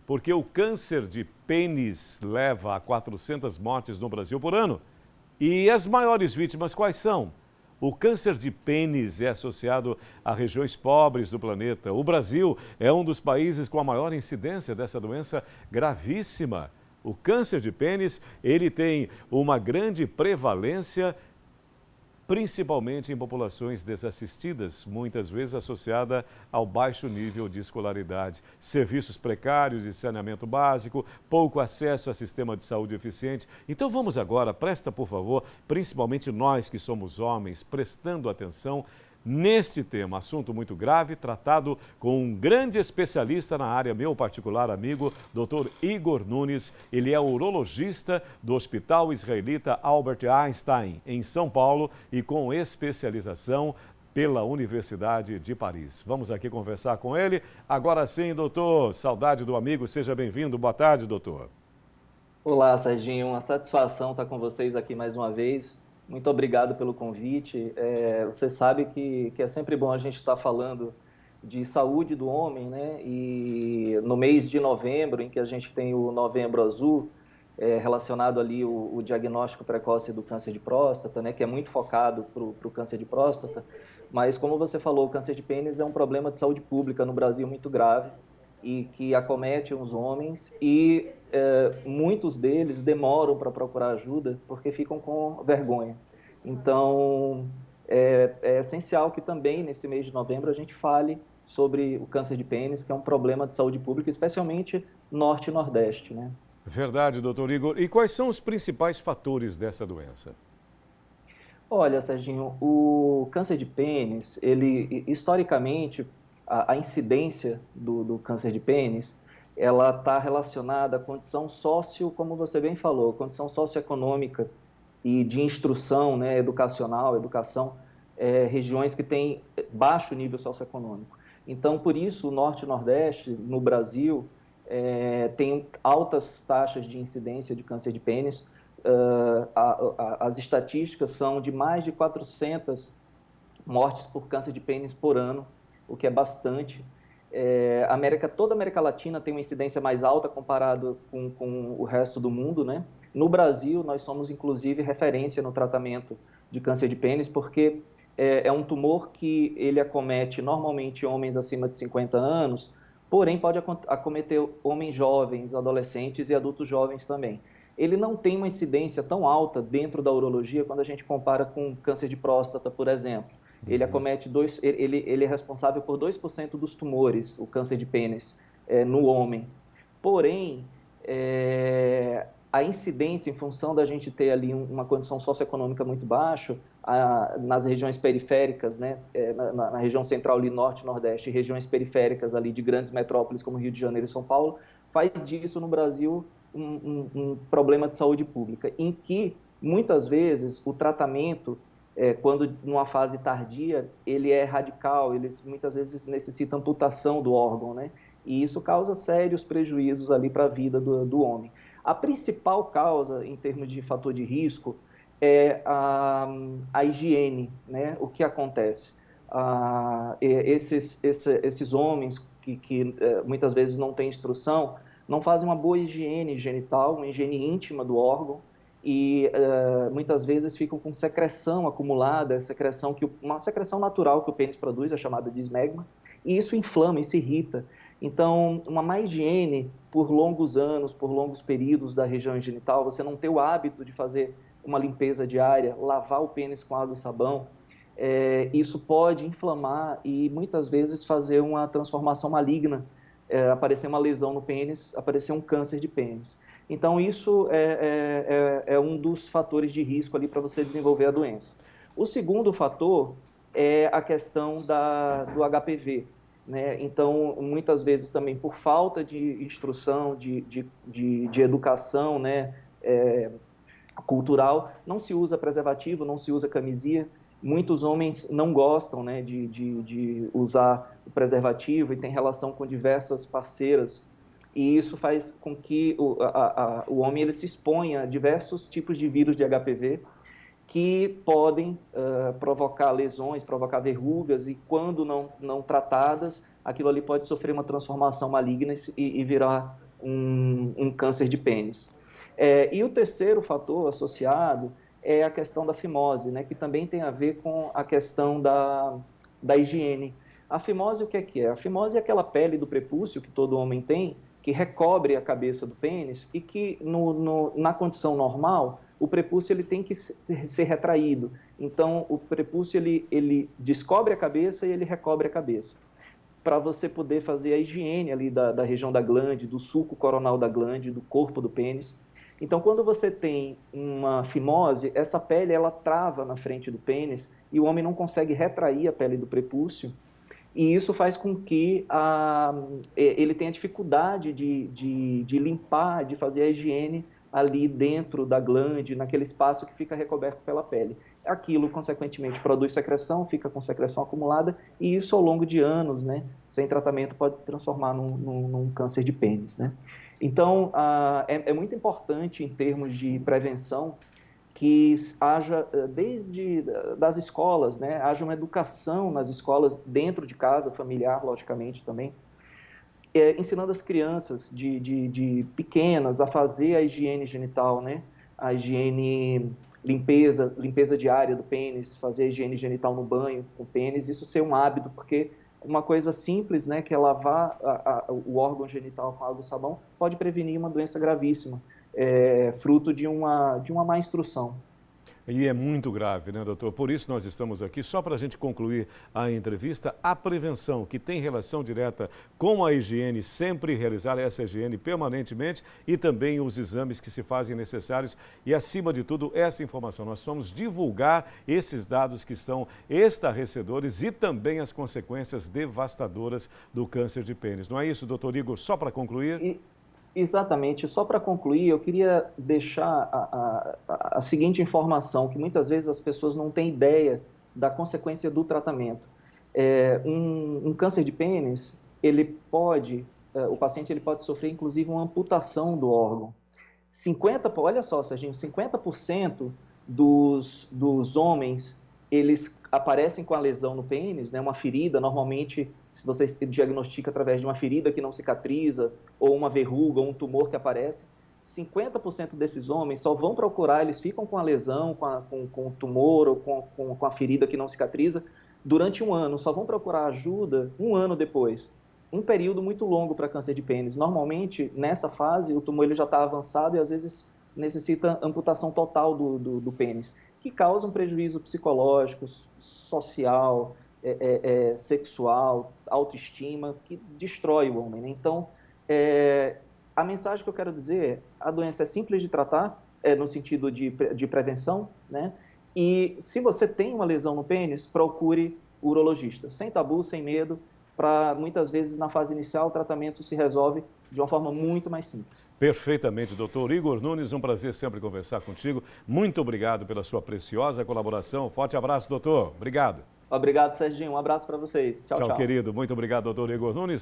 porque o câncer de pênis leva a 400 mortes no Brasil por ano. E as maiores vítimas quais são? O câncer de pênis é associado a regiões pobres do planeta. O Brasil é um dos países com a maior incidência dessa doença gravíssima. O câncer de pênis, ele tem uma grande prevalência, principalmente em populações desassistidas, muitas vezes associada ao baixo nível de escolaridade, serviços precários de saneamento básico, pouco acesso a sistema de saúde eficiente. Então vamos agora, presta por favor, principalmente nós que somos homens, prestando atenção neste tema, assunto muito grave, tratado com um grande especialista na área, meu particular amigo, Dr. Igor Nunes. Ele é urologista do Hospital Israelita Albert Einstein, em São Paulo, e com especialização pela Universidade de Paris. Vamos aqui conversar com ele. Agora sim, doutor, saudade do amigo, seja bem-vindo. Boa tarde, doutor. Olá, Serginho, uma satisfação estar com vocês aqui mais uma vez. Muito obrigado pelo convite. Você sabe que é sempre bom a gente estar falando de saúde do homem, né? E no mês de novembro, em que a gente tem o Novembro Azul, relacionado ali o diagnóstico precoce do câncer de próstata, né? Que é muito focado para o câncer de próstata. Mas, como você falou, o câncer de pênis é um problema de saúde pública no Brasil muito grave e que acomete os homens e muitos deles demoram para procurar ajuda porque ficam com vergonha. Então, é essencial que também nesse mês de novembro a gente fale sobre o câncer de pênis, que é um problema de saúde pública, especialmente norte e nordeste, né? Verdade, doutor Igor. E quais são os principais fatores dessa doença? Olha, Serginho, o câncer de pênis, ele, historicamente, a incidência do câncer de pênis, ela está relacionada à condição como você bem falou, condição socioeconômica e de instrução, né, educação, regiões que têm baixo nível socioeconômico. Então, por isso, o Norte e Nordeste, no Brasil, tem altas taxas de incidência de câncer de pênis. As estatísticas são de mais de 400 mortes por câncer de pênis por ano, o que é bastante. Toda a América Latina tem uma incidência mais alta comparado com o resto do mundo, né? No Brasil, nós somos, inclusive, referência no tratamento de câncer de pênis, porque é um tumor que ele acomete normalmente homens acima de 50 anos, porém pode acometer homens jovens, adolescentes e adultos jovens também. Ele não tem uma incidência tão alta dentro da urologia quando a gente compara com câncer de próstata, por exemplo. Ele acomete ele é responsável por 2% dos tumores, o câncer de pênis, no homem. Porém, a incidência, em função da gente ter ali uma condição socioeconômica muito baixa, nas regiões periféricas, né, na região central ali, norte e nordeste, e regiões periféricas ali de grandes metrópoles como Rio de Janeiro e São Paulo, faz disso no Brasil um problema de saúde pública, em que, muitas vezes, o tratamento, quando numa fase tardia, ele é radical, eles muitas vezes necessitam amputação do órgão, né? E isso causa sérios prejuízos ali para a vida do homem. A principal causa, em termos de fator de risco, é a higiene, né? O que acontece? Esses homens que muitas vezes não têm instrução, não fazem uma boa higiene genital, uma higiene íntima do órgão, e muitas vezes ficam com secreção acumulada, uma secreção natural que o pênis produz, é chamada de esmegma, e isso inflama, isso irrita. Então, uma má higiene por longos anos, por longos períodos da região genital, você não ter o hábito de fazer uma limpeza diária, lavar o pênis com água e sabão, isso pode inflamar e muitas vezes fazer uma transformação maligna, aparecer uma lesão no pênis, aparecer um câncer de pênis. Então, isso é um dos fatores de risco ali para você desenvolver a doença. O segundo fator é a questão do HPV, né? Então, muitas vezes também por falta de instrução, de educação, né, cultural, não se usa preservativo, não se usa camisinha. Muitos homens não gostam, né, de usar o preservativo e tem relação com diversas parceiras. E isso faz com que o homem ele se exponha a diversos tipos de vírus de HPV que podem provocar lesões, provocar verrugas e, quando não tratadas, aquilo ali pode sofrer uma transformação maligna e virar um câncer de pênis. E o terceiro fator associado é a questão da fimose, né, que também tem a ver com a questão da higiene. A fimose, o que é? A fimose é aquela pele do prepúcio que todo homem tem, que recobre a cabeça do pênis e que, na condição normal, o prepúcio ele tem que ser retraído. Então, o prepúcio ele descobre a cabeça e ele recobre a cabeça, para você poder fazer a higiene ali da região da glande, do sulco coronal da glande, do corpo do pênis. Então, quando você tem uma fimose, essa pele ela trava na frente do pênis e o homem não consegue retrair a pele do prepúcio, e isso faz com que ele tenha dificuldade de limpar, de fazer a higiene ali dentro da glande, naquele espaço que fica recoberto pela pele. Aquilo, consequentemente, produz secreção, fica com secreção acumulada, e isso ao longo de anos, né, sem tratamento, pode transformar num câncer de pênis, né? Então, é muito importante, em termos de prevenção, que haja, desde das escolas, né, haja uma educação nas escolas, dentro de casa, familiar, logicamente, também, ensinando as crianças de pequenas a fazer a higiene genital, né, a higiene, limpeza diária do pênis, fazer a higiene genital no banho com o pênis, isso ser um hábito, porque uma coisa simples, né, que é lavar o órgão genital com água e sabão, pode prevenir uma doença gravíssima, fruto de uma má instrução. E é muito grave, né, doutor? Por isso nós estamos aqui, só para a gente concluir a entrevista, a prevenção, que tem relação direta com a higiene, sempre realizar essa higiene permanentemente e também os exames que se fazem necessários e, acima de tudo, essa informação. Nós vamos divulgar esses dados que são estarrecedores e também as consequências devastadoras do câncer de pênis. Não é isso, doutor Igor? Só para concluir... Exatamente. Só para concluir, eu queria deixar a seguinte informação, que muitas vezes as pessoas não têm ideia da consequência do tratamento. Um câncer de pênis, o paciente pode sofrer, inclusive, uma amputação do órgão. Olha só, Serginho, 50% dos homens, eles aparecem com a lesão no pênis, né, uma ferida, normalmente, se você diagnostica através de uma ferida que não cicatriza, ou uma verruga, ou um tumor que aparece, 50% desses homens só vão procurar, eles ficam com a lesão, com o tumor, ou com a ferida que não cicatriza, durante um ano, só vão procurar ajuda um ano depois. Um período muito longo para câncer de pênis. Normalmente, nessa fase, o tumor já está avançado e, às vezes, necessita amputação total do pênis, que causa um prejuízo psicológico, social, sexual, autoestima, que destrói o homem, né? Então, a mensagem que eu quero dizer, a doença é simples de tratar, no sentido de prevenção, né? E se você tem uma lesão no pênis, procure o urologista, sem tabu, sem medo, para muitas vezes na fase inicial o tratamento se resolve de uma forma muito mais simples. Perfeitamente, doutor Igor Nunes, um prazer sempre conversar contigo. Muito obrigado pela sua preciosa colaboração. Forte abraço, doutor. Obrigado. Obrigado, Serginho. Um abraço para vocês. Tchau, tchau. Tchau, querido. Muito obrigado, doutor Igor Nunes.